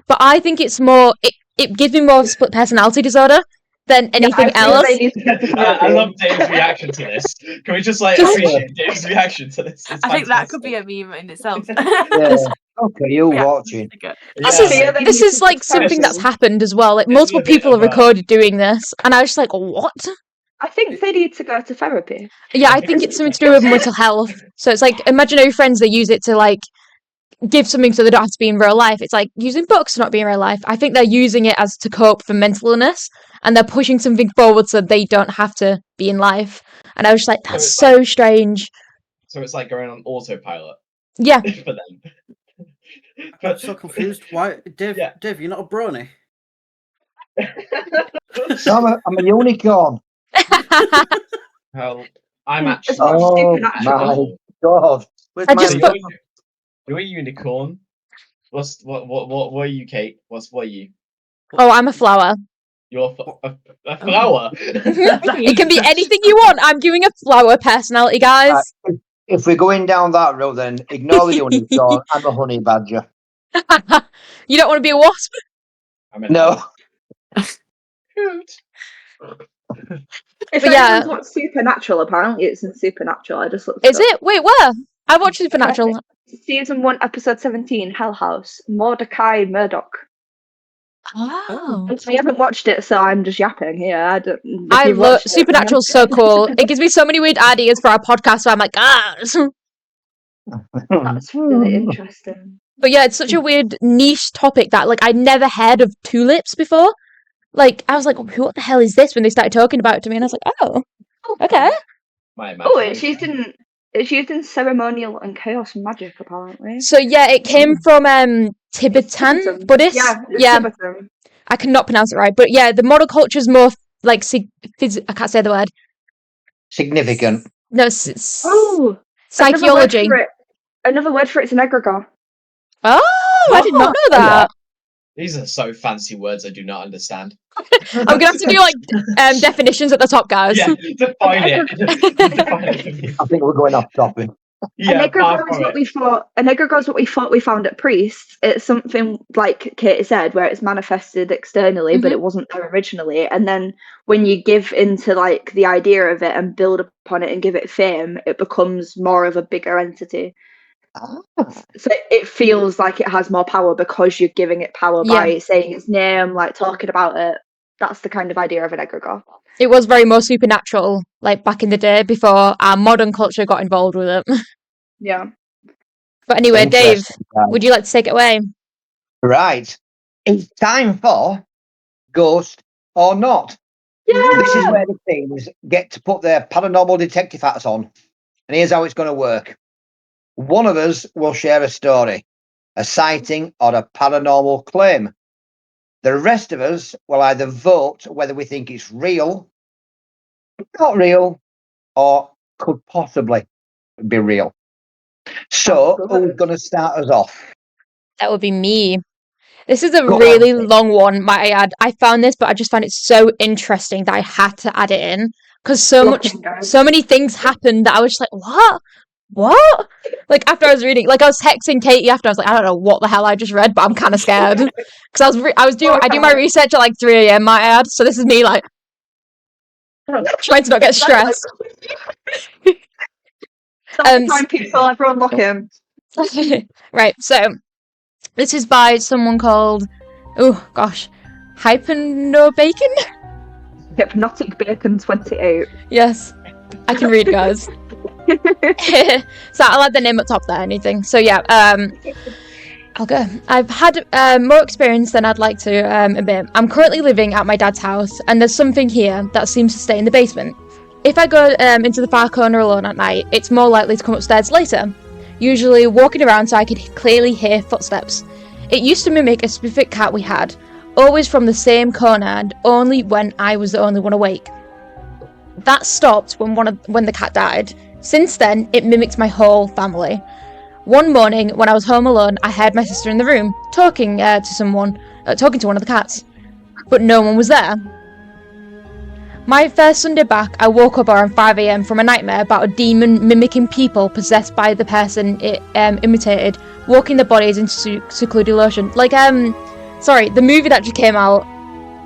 But I think it's more, it gives me more of a split personality disorder than anything else. I love Dave's reaction to this. Can we just like appreciate Dave's reaction to this? I think that could be a meme in itself. Yeah. Okay, you watching. This is like something that's happened as well. Like multiple people have recorded doing this, and I was just like, what? I think they need to go to therapy. Yeah, I think it's something to do with mental health. So it's like imaginary friends. They use it to like give something so they don't have to be in real life. It's like using books to not be in real life. I think they're using it as to cope for mental illness, and they're pushing something forward so they don't have to be in life. And I was just like, that's so strange. So it's like going on autopilot. Yeah. For them. I'm so confused. Why, Dave? Yeah. Dave, you're not a brony. No, I'm a unicorn. Well, I'm actually. Oh my god! I just put... You're a unicorn What were you, Kate? What are you? Oh, I'm a flower. You're a flower. It can be anything you want. I'm giving a flower personality, guys. If we're going down that road, then ignore the unicorn. I'm a honey badger. You don't want to be a wasp? No. If But yeah. anyone's watched Supernatural, apparently it's in Supernatural. I just looked Is it up. it? Wait, where? I watched Supernatural. Season 1, episode 17, Hell House. Mordecai Murdoch. Oh. I haven't watched it, so I'm just yapping here. If I you've love watched it, Supernatural's so cool. It gives me so many weird ideas for our podcast, so I'm like, That's really interesting. But yeah, it's such a weird niche topic that, like, I'd never heard of tulips before. Like, I was like, what the hell is this when they started talking about it to me? And I was like, oh, okay. Oh, it's used in ceremonial and chaos magic, apparently. So yeah, it came from Tibetan Buddhist. Yeah, Tibetan. I cannot pronounce it right, but yeah, the model culture is more like I can't say the word. Significant. No, psychology. Another word for it's an egregore. Oh, I did not know that. These are so fancy words I do not understand. I'm gonna have to do like definitions at the top, guys. Yeah, define it. I think we're going off topic. Yeah, an egregore is what we thought. An egregore is what we thought we found at priests. It's something like Katie said, where it's manifested externally, but it wasn't there originally. And then when you give into like the idea of it and build upon it and give it fame, it becomes more of a bigger entity. So it feels like it has more power because you're giving it power by saying its name, like talking about it. That's the kind of idea of an egregore. It was very more supernatural, like back in the day before our modern culture got involved with it. Yeah. But anyway, Dave, would you like to take it away? Right. It's time for Ghost or Not. Yeah. This is where the teams get to put their paranormal detective hats on. And here's how it's going to work. One of us will share a story, a sighting or a paranormal claim. The rest of us will either vote whether we think it's real, not real, or could possibly be real. So, who's going to start us off? That would be me. This is a really long one, might I add. I found this, but I just found it so interesting that I had to add it in because so many things happened that I was just like, what? Like after I was reading, like I was texting Katie after, I was like, I don't know what the hell I just read, but I'm kind of scared because I do my research at like 3 a.m. might I add. So this is me like trying to not get stressed. Time people, everyone lock in. Right, so this is by someone called, oh gosh, Hypnobacon? Hypnotic Bacon 28. Yes, I can read, guys. So I'll add the name at top there, anything. So yeah, I'll go. I've had more experience than I'd like to admit. I'm currently living at my dad's house, and there's something here that seems to stay in the basement. If I go into the far corner alone at night, it's more likely to come upstairs later, usually walking around so I could clearly hear footsteps. It used to mimic a specific cat we had, always from the same corner and only when I was the only one awake. That stopped when the cat died. Since then, it mimicked my whole family. One morning, when I was home alone, I heard my sister in the room talking to one of the cats, but no one was there. My first Sunday back, I woke up around 5 a.m. from a nightmare about a demon mimicking people possessed by the person it imitated, walking their bodies into secluded location. Like, the movie that just came out,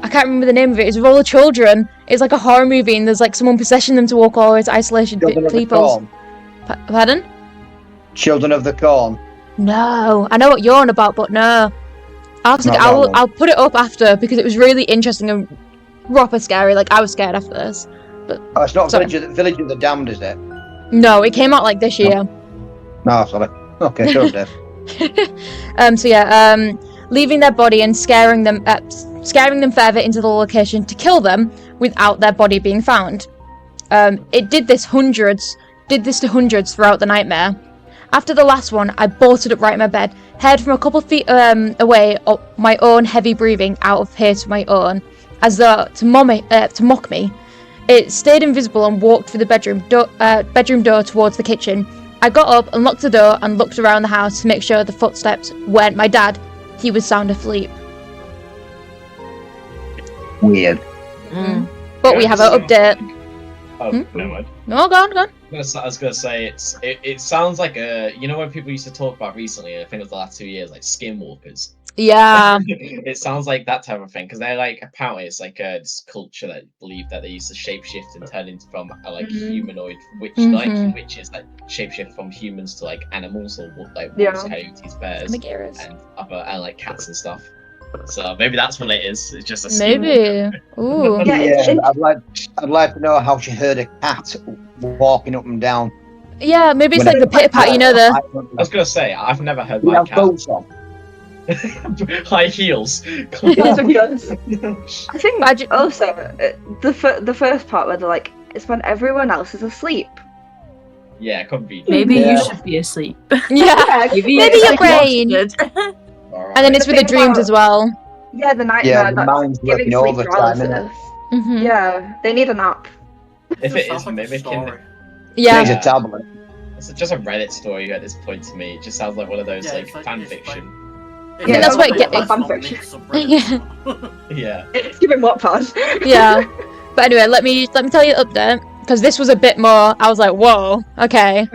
I can't remember the name of it, it's with all the children. It's like a horror movie and there's like someone possessing them to walk all these isolation people. Pardon? Children of the Corn. No, I know what you're on about, but no. I'll put it up after because it was really interesting and proper scary. Like I was scared after this. But it's not Village of the Damned, is it? No, it came out like this year. No, sorry. Okay, sure, Dave. Leaving their body and scaring them further into the location to kill them without their body being found. It did this to hundreds throughout the nightmare. After the last one, I bolted upright in my bed, heard from a couple of feet away my own heavy breathing out of here to my own, as though to mock me. It stayed invisible and walked through the bedroom door towards the kitchen, I got up and locked the door and looked around the house to make sure the footsteps weren't my dad. He was sound asleep. Weird. But we have an update. Oh, never mind. No, go on. I was gonna say it sounds like when people used to talk about recently, I think it was the last 2 years, like skinwalkers. Yeah. It sounds like that type of thing because they're like apparently it's like this culture that believe that they used to shapeshift and turn into from humanoid like witches that shapeshift from humans to like animals or like wolves, coyotes, bears, and other and like cats and stuff. So maybe that's what it is. It's just a maybe. Ooh. I'd like to know how she heard a cat walking up and down. Yeah, maybe it's like the pitter pat, you know the. I was gonna say I've never heard my cat. High heels. I think also the first part where they're like, it's when everyone else is asleep. Yeah, it could be. Maybe you should be asleep. Yeah, maybe your brain. Right. And then it's with the dreams as well. Yeah, the nightmare. Yeah, the that's mind's giving working sleep overtime, paralysis. Mm-hmm. Yeah, they need a nap. If it is Sounds like a mimicking, story. Yeah. Needs a tablet. it's just a Reddit story at this point to me. It just sounds like one of those Yeah, like it's like- fan it's like- fiction. Yeah, that's what it get- That's fan not fiction. mixed subreddits. Yeah. It's giving Wattpad. Yeah. But anyway, let me tell you the update because this was a bit more. I was like, whoa, okay.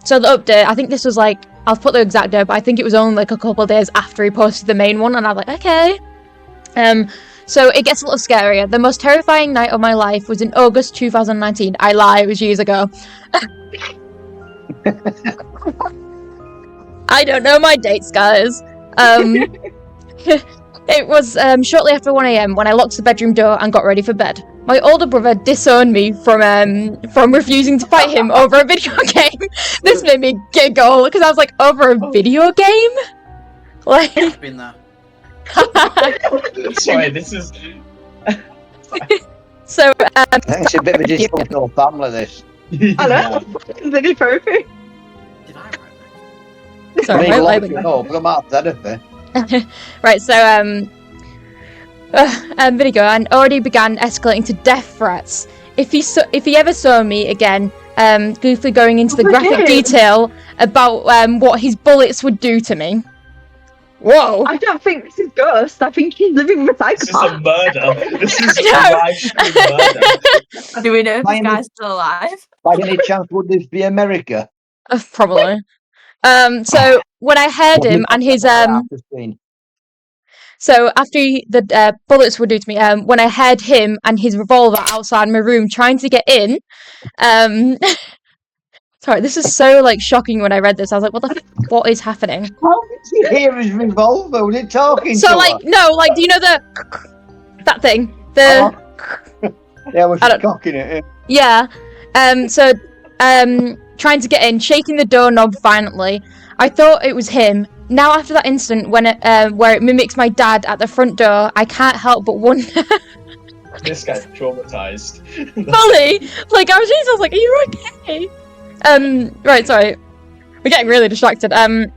So the update, I think this was like, I'll put the exact date, but I think it was only like a couple of days after he posted the main one, and I was like, okay. So it gets a little scarier. The most terrifying night of my life was in August 2019. I lie, it was years ago. I don't know my dates, guys. It was shortly after 1 a.m. when I locked the bedroom door and got ready for bed. My older brother disowned me from refusing to fight him over a video game. This made me giggle because I was like, over a video game? Like, I've been there. Sorry, this is. so It's a bit of a dysfunctional family, this. I know. They need therapy. Did I write this? sorry, I my mean, lighting. come out therapy. Right, so video and already began escalating to death threats. If he ever saw me again, goofily going into the graphic detail about what his bullets would do to me. Whoa! I don't think this is Ghost. I think he's living with a This is a psychopath. murder. This is a No. live stream murder. Do we know if this Mine is- guy's still alive? By any chance, would this be America? Probably. So when I heard him and his so after the bullets would do to me, when I heard him and his revolver outside my room trying to get in, sorry, this is so like shocking when I read this. I was like, what is happening? How did you hear his revolver? Was it talking So to like, her? no, like, do you know that thing? The Yeah, was I she don't- cocking it? yeah. Trying to get in, shaking the doorknob violently. I thought it was him. Now after that incident when where it mimics my dad at the front door, I can't help but wonder. This guy's traumatized. Fully, like I was like, are you okay? Right, sorry, we're getting really distracted. Let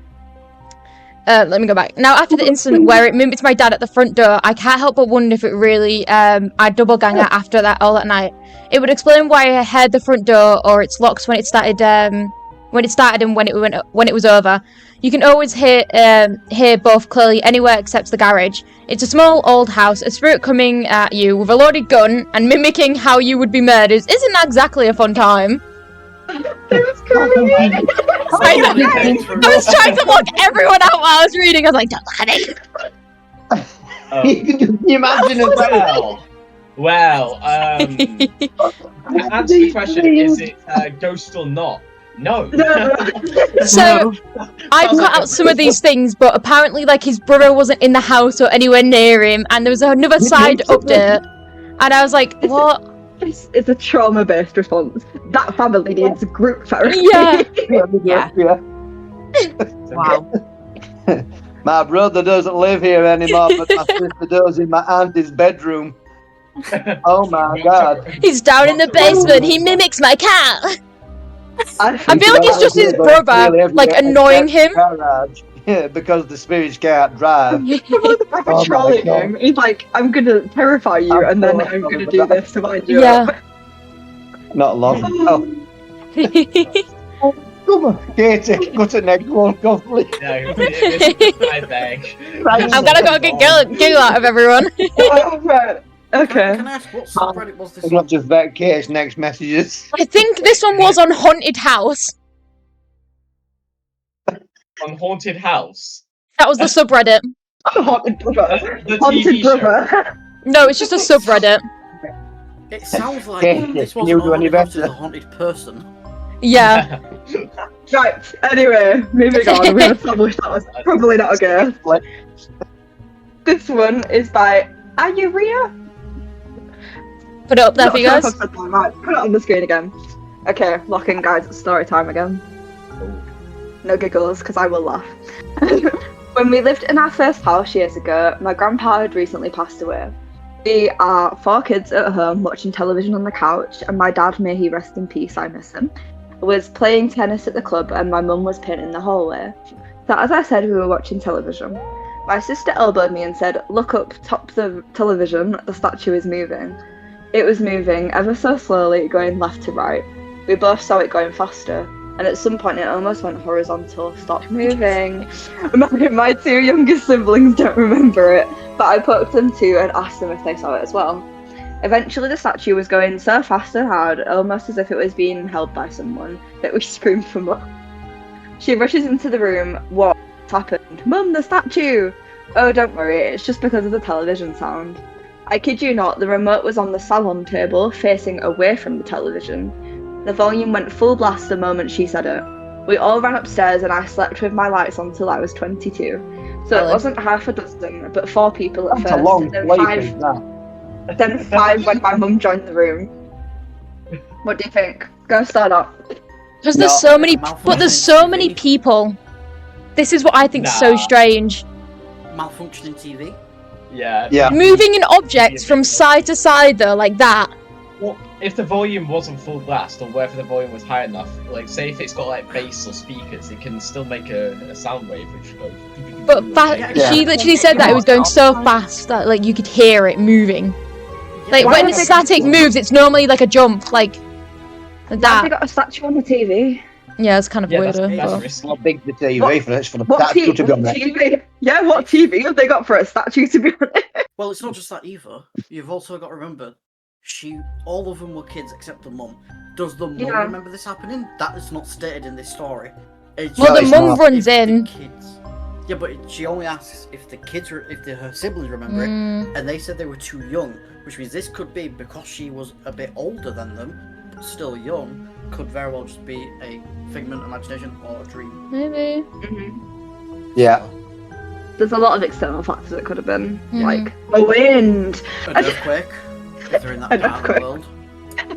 me go back. Now after the incident where it mimicked my dad at the front door, I can't help but wonder if it really I double ganger after that all that night. It would explain why I heard the front door or its locks when it started and when it was over. You can always hear both clearly anywhere except the garage. It's a small old house, a spirit coming at you with a loaded gun and mimicking how you would be murdered isn't exactly a fun time. It was crazy. I know. I was trying to lock everyone out while I was reading. I was like, don't look at it. Can you imagine as well? Well, to answer the question, is it ghost or not? No. So I've cut out some of these things, but apparently, like, his brother wasn't in the house or anywhere near him, and there was another side update, and I was like, what? This is a trauma-based response. That family needs group therapy. Yeah. Yeah. Wow. My brother doesn't live here anymore, but my sister does in my auntie's bedroom. Oh my god. He's down in the basement. He mimics my cat. I I feel like it's just his brother, like, annoying him. Garage. Yeah, because the spirits can't drive. I'm patrolling him. He's like, I'm gonna terrify you, and then I'm gonna do this to wind you Yeah. up. Not long. Oh, Come on, Katie, go to the next one, go please. No, I beg. I'm gonna go giggle out of everyone. Right. Okay. Can I ask what subreddit was this We're not on? just vet Kate's next messages. I think this one was on Haunted House. On Haunted House. That was the subreddit. Haunted brother. The Haunted TV show. brother. No, it's just a subreddit. It sounds like Okay, this can you wasn't do a any haunted house, it was better? a haunted person. Yeah. Right. Anyway, moving on. We've established that was probably not a ghost. This one is by Ayuria. Put it up there Not for you sure if guys. I've said that right. Put it on the screen again. Okay, lock in, guys. It's story time again. No giggles, because I will laugh. When we lived in our first house years ago, my grandpa had recently passed away. We are 4 kids at home watching television on the couch, and my dad, may he rest in peace, I miss him, was playing tennis at the club, and my mum was painting the hallway. So as I said, we were watching television. My sister elbowed me and said, "Look up top the television, the statue is moving." It was moving ever so slowly, going left to right. We both saw it going faster, and at some point it almost went horizontal. Stop moving. My 2 youngest siblings don't remember it, but I poked them too and asked them if they saw it as well. Eventually the statue was going so fast and hard, almost as if it was being held by someone, that we screamed for more. She rushes into the room. What's happened? Mum, the statue! Oh, don't worry, it's just because of the television sound. I kid you not, the remote was on the salon table, facing away from the television. The volume went full blast the moment she said it. We all ran upstairs and I slept with my lights on till I was 22. So Really? it wasn't half a dozen, but 4 people at That's first. a long then sleep, 5 is that? Then 5 when my mum joined the room. What do you think? Go start off. Because there's No. so many, Malfunctioning but there's so many TV. people. This is what I think's so Nah. strange. Malfunctioning TV. Yeah. Yeah. Moving an object from side to side though, like that. Well, if the volume wasn't full blast, or whether the volume was high enough, like say if it's got like bass or speakers, it can still make a sound wave which goes. But Yeah. she literally said that it was going so fast that like you could hear it moving. Like Why when would they- static moves, it's normally like a jump, like Why have that. they got a statue on the TV? Yeah, it's kind of Yeah, weirder. that's but- risky. Not big the TV What- for it, it's for the What, statue to be on there. TV? Yeah, what TV have they got for a statue to be on it? Well, it's not just that either. You've also got to remember, all of them were kids except the mum. Does the mum Yeah. remember this happening? That is not stated in this story. It's Well, the it's mum not. runs if the in. Kids. Yeah, but she only asks if the kids, her siblings remember it, Mm, and they said they were too young, which means this could be because she was a bit older than them, but still young. Could very well just be a figment of imagination or a dream. maybe. Yeah. There's a lot of external factors it could have been, Mhm. like the wind. An earthquake. If they're in that An part of the earthquake. world.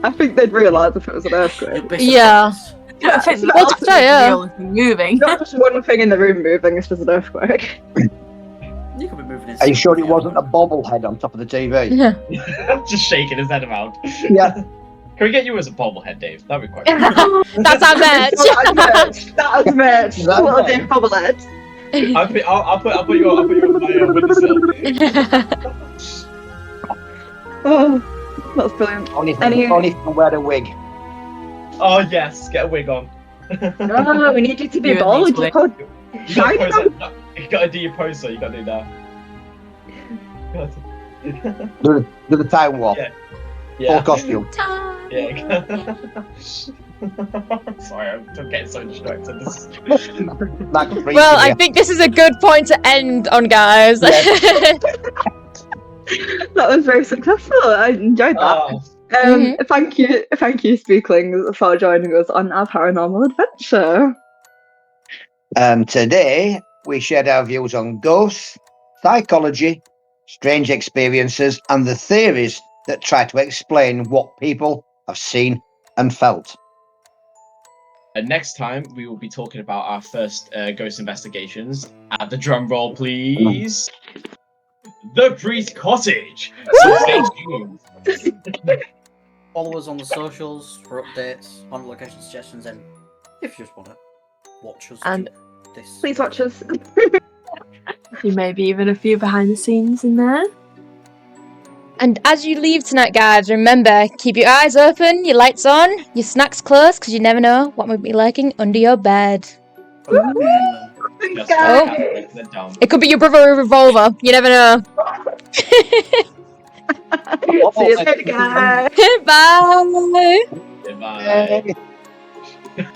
I think they'd realise if it was an earthquake. You'd be Yeah. surprised. I think it's the Well, not, to say, yeah. the only thing moving. not just one thing in the room moving, it's just an earthquake. You could be moving in. Are you sure it sync with wasn't the a bobblehead on top of the TV? Yeah. Just shaking his head around. Yeah. Can we get you as a bobblehead, Dave? That'd be quite. That's our match. That's merch. That's What a merch. big bobblehead. I'll put you on my windowsill. Oh, that's brilliant. Only Any- if you can wear a wig. Oh yes, get a wig on. No, we need you to be You and bald. these Look how You gotta, shiny pose that- it. You gotta do your pose, so you gotta do that. Do the time warp. Yeah. Full Yeah. costume. Yeah. Sorry, I'm getting so distracted. This is... Like a freak Well, in I here. think this is a good point to end on, guys. That was very successful. I enjoyed that. Oh, Thank you, Speaklings, for joining us on our paranormal adventure. Today, we shared our views on ghosts, psychology, strange experiences, and the theories that try to explain what people have seen and felt. and next time we will be talking about our first ghost investigations. At the drum roll, please. The Priest Cottage. So stay tuned. Follow us on the socials for updates, on location suggestions, and if you just want to watch us And do this. Please watch us. Maybe even a few behind the scenes in there. And as you leave tonight, guys, remember, keep your eyes open, your lights on, your snacks close, because you never know what might be lurking under your bed. Just Guys. break the dump. It could be your brother with a revolver. You never know. See you later, guys. Bye. Goodbye. Hey.